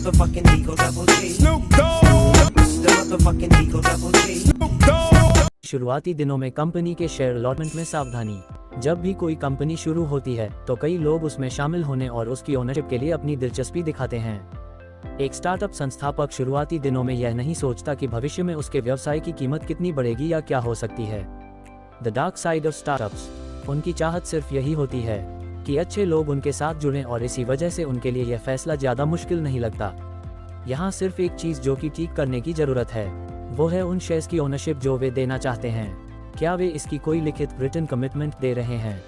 motherfucking Eagle Double G. Snoop Dogg. The motherfucking Eagle Double G. Snoop Dogg. शुरुआती दिनों में company के share allotment में सावधानी। जब भी कोई कंपनी शुरू होती है तो कई लोग उसमें शामिल होने और उसकी ओनरशिप के लिए अपनी दिलचस्पी दिखाते हैं। एक स्टार्टअप संस्थापक शुरुआती दिनों में यह नहीं सोचता कि भविष्य में उसके व्यवसाय की कीमत कितनी बढ़ेगी या क्या हो सकती है। The dark side of startups. उनकी चाहत सिर्फ यही होती है कि अच्छे लोग उनके साथ जुड़ें और इसी वजह से उनके लिए यह फैसला ज़्यादा मुश्किल नहीं लगता। यहाँ सिर्फ एक चीज़ जो कि ठीक करने की ज़रूरत है, वो है उन शेयर्स की ओनरशिप जो वे देना चाहते हैं। क्या वे इसकी कोई लिखित रिटन कमिटमेंट दे रहे हैं?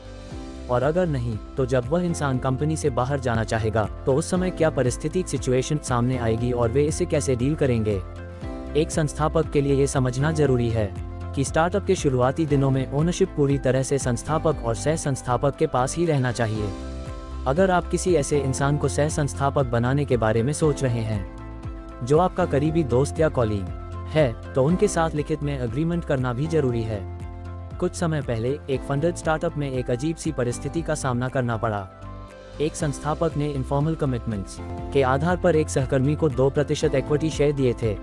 और अगर नहीं, तो जब वह इंसान कंपनी से बाहर जाना चाहेगा तो उस समय क्या परिस्थितिक सिचुएशन सामने आएगी और वे इसे कैसे डील करेंगे? एक संस्थापक के लिए ये समझना जरूरी है कि स्टार्टअप के शुरुआती दिनों में ओनरशिप पूरी तरह से संस्थापक और सह संस्थापक के पास ही रहना चाहिए। अगर आप किसी ऐसे इंसान को सह संस्थापक बनाने के बारे में सोच रहे हैं जो आपका करीबी दोस्त या कॉलीग है, तो उनके साथ लिखित में एग्रीमेंट करना भी जरूरी है। कुछ समय पहले एक फंडेड स्टार्टअप में एक अजीब सी परिस्थिति का सामना करना पड़ा। एक संस्थापक ने इनफॉर्मल कमिटमेंट्स के आधार पर एक सहकर्मी को 2% इक्विटी शेयर दिए थे।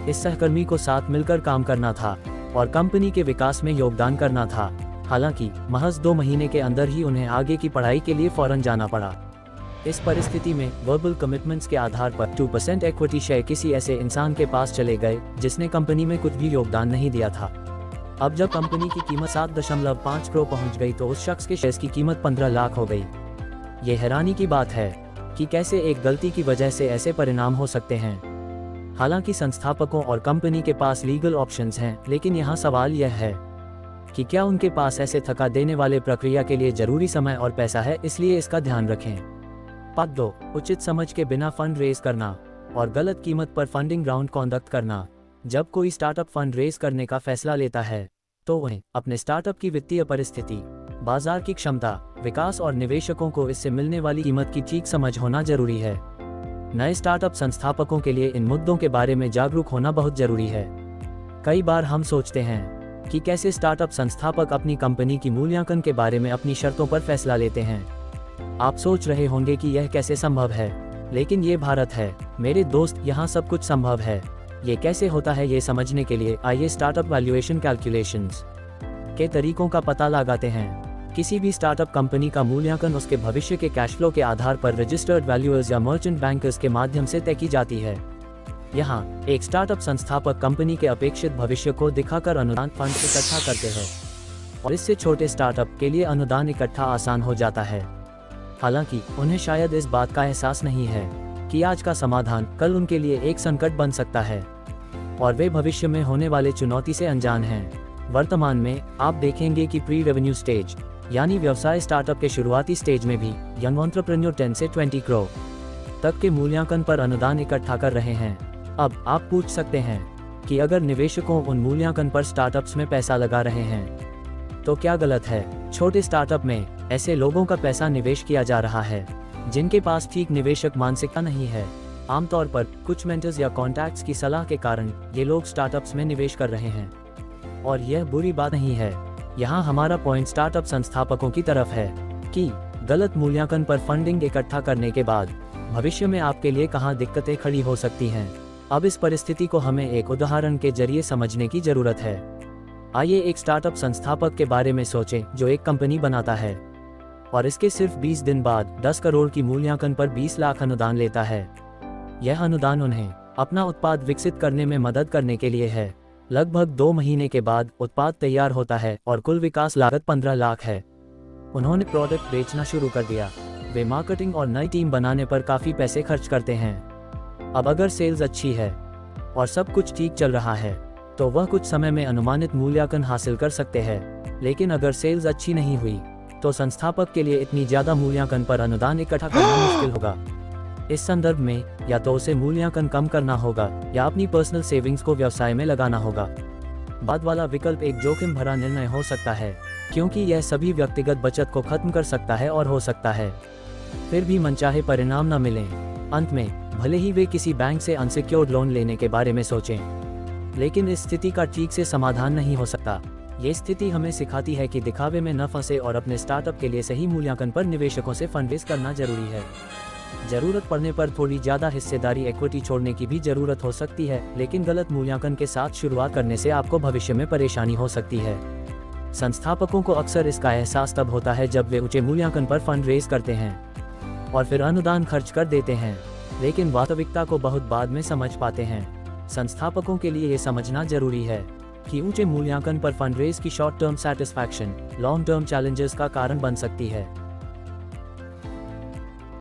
इस सहकर्मी को साथ मिलकर काम करना था और कंपनी के विकास में योगदान करना था। हालांकि महज 2 महीने के अंदर ही उन्हें आगे की पढ़ाई के लिए फौरन जाना पड़ा। इस परिस्थिति में वर्बल कमिटमेंट्स के आधार पर 2% इक्विटी शेयर किसी ऐसे इंसान के पास चले गए जिसने कंपनी में कुछ भी योगदान नहीं दिया था। अब जब कंपनी की कीमत 7.5 करोड़ पहुंच गई तो उस शख्स के शेयर्स की कीमत 15 लाख हो गई। ये हैरानी की बात है कि कैसे एक गलती की वजह से ऐसे परिणाम हो सकते हैं। हालांकि संस्थापकों और कंपनी के पास लीगल ऑप्शंस हैं, लेकिन यहाँ सवाल यह है कि क्या उनके पास ऐसे थका देने वाले प्रक्रिया के लिए जरूरी समय और पैसा है। इसलिए इसका ध्यान रखें। पार्ट 2, उचित समझ के बिना फंड रेज करना और गलत कीमत पर फंडिंग राउंड कंडक्ट करना। जब कोई स्टार्टअप फंड रेज करने का फैसला लेता है तो उन्हें अपने स्टार्टअप की वित्तीय परिस्थिति, बाजार की क्षमता, विकास और निवेशकों को इससे मिलने वाली कीमत की ठीक समझ होना जरूरी है। नए स्टार्टअप संस्थापकों के लिए इन मुद्दों के बारे में जागरूक होना बहुत जरूरी है। कई बार हम सोचते हैं कि कैसे स्टार्टअप संस्थापक अपनी कंपनी की मूल्यांकन के बारे में अपनी शर्तों पर फैसला लेते हैं। आप सोच रहे होंगे कि यह कैसे संभव है, लेकिन ये भारत है मेरे दोस्त, यहाँ सब कुछ संभव है। ये कैसे होता है, ये समझने के लिए आइए स्टार्टअप वैल्यूएशन कैलकुलेशंस के तरीकों का पता लगाते हैं। किसी भी स्टार्टअप कंपनी का मूल्यांकन उसके भविष्य के कैश फ्लो के आधार पर रजिस्टर्ड वैल्यूअर्स या मर्चेंट बैंकर्स के माध्यम से तय की जाती है। यहाँ एक स्टार्टअप संस्थापक कंपनी के अपेक्षित भविष्य को दिखाकर अनुदान फंड इकट्ठा करते हैं और इससे छोटे स्टार्टअप के लिए अनुदान इकट्ठा आसान हो जाता है। हालांकि उन्हें शायद इस बात का एहसास नहीं है कि आज का समाधान कल उनके लिए एक संकट बन सकता है और वे भविष्य में होने वाले चुनौती से अनजान हैं। वर्तमान में आप देखेंगे कि प्री रेवेन्यू स्टेज यानी व्यवसाय स्टार्टअप के शुरुआती स्टेज में भी यंग एंटरप्रेन्योर 10 से 20 करोड़ तक के मूल्यांकन पर अनुदान इकट्ठा कर रहे हैं। अब आप पूछ सकते हैं कि अगर निवेशकों उन मूल्यांकन पर स्टार्टअप्स में पैसा लगा रहे हैं तो क्या गलत है? छोटे स्टार्टअप में ऐसे लोगों का पैसा निवेश किया जा रहा है जिनके पास ठीक निवेशक मानसिकता नहीं है। आमतौर पर कुछ मेंटर्स या कॉन्टैक्ट्स की सलाह के कारण ये लोग स्टार्टअप्स में निवेश कर रहे हैं और यह बुरी बात नहीं है। यहाँ हमारा पॉइंट स्टार्टअप संस्थापकों की तरफ है कि गलत मूल्यांकन पर फंडिंग इकट्ठा करने के बाद भविष्य में आपके लिए कहाँ दिक्कतें खड़ी हो सकती हैं। अब इस परिस्थिति को हमें एक उदाहरण के जरिए समझने की जरूरत है। आइए एक स्टार्टअप संस्थापक के बारे में सोचें जो एक कंपनी बनाता है और इसके सिर्फ 20 दिन बाद 10 करोड़ की मूल्यांकन पर 20 लाख अनुदान लेता है। यह अनुदान उन्हें अपना उत्पाद विकसित करने में मदद करने के लिए है। लगभग 2 महीने के बाद उत्पाद तैयार होता है और कुल विकास लागत 15 लाख है। उन्होंने प्रोडक्ट बेचना शुरू कर दिया। वे मार्केटिंग और नई टीम बनाने पर काफ़ी पैसे खर्च करते हैं। अब अगर सेल्स अच्छी है और सब कुछ ठीक चल रहा है तो वह कुछ समय में अनुमानित मूल्यांकन हासिल कर सकते हैं। लेकिन अगर सेल्स अच्छी नहीं हुई तो संस्थापक के लिए इतनी ज़्यादा मूल्यांकन पर अनुदान इकट्ठा करना मुश्किल होगा। इस संदर्भ में या तो उसे मूल्यांकन कम करना होगा या अपनी पर्सनल सेविंग्स को व्यवसाय में लगाना होगा। बाद वाला विकल्प एक जोखिम भरा निर्णय हो सकता है क्योंकि यह सभी व्यक्तिगत बचत को खत्म कर सकता है और हो सकता है फिर भी मनचाहे परिणाम न मिलें। अंत में भले ही वे किसी बैंक से अनसिक्योर्ड लोन लेने के बारे में सोचें, लेकिन इस स्थिति का ठीक से समाधान नहीं हो सकता। ये स्थिति हमें सिखाती है कि दिखावे में न फंसे और अपने स्टार्टअप के लिए सही मूल्यांकन पर निवेशकों से फंड रेज करना जरूरी है। जरूरत पड़ने पर थोड़ी ज़्यादा हिस्सेदारी इक्विटी छोड़ने की भी जरूरत हो सकती है, लेकिन गलत मूल्यांकन के साथ शुरुआत करने से आपको भविष्य में परेशानी हो सकती है। संस्थापकों को अक्सर इसका एहसास तब होता है जब वे ऊंचे मूल्यांकन पर फंड रेज करते हैं और फिर अनुदान खर्च कर देते हैं, लेकिन वास्तविकता को बहुत बाद में समझ पाते हैं। संस्थापकों के लिए ये समझना जरूरी है कि ऊंचे मूल्यांकन पर फंड रेज की short term satisfaction long term challenges का कारण बन सकती है।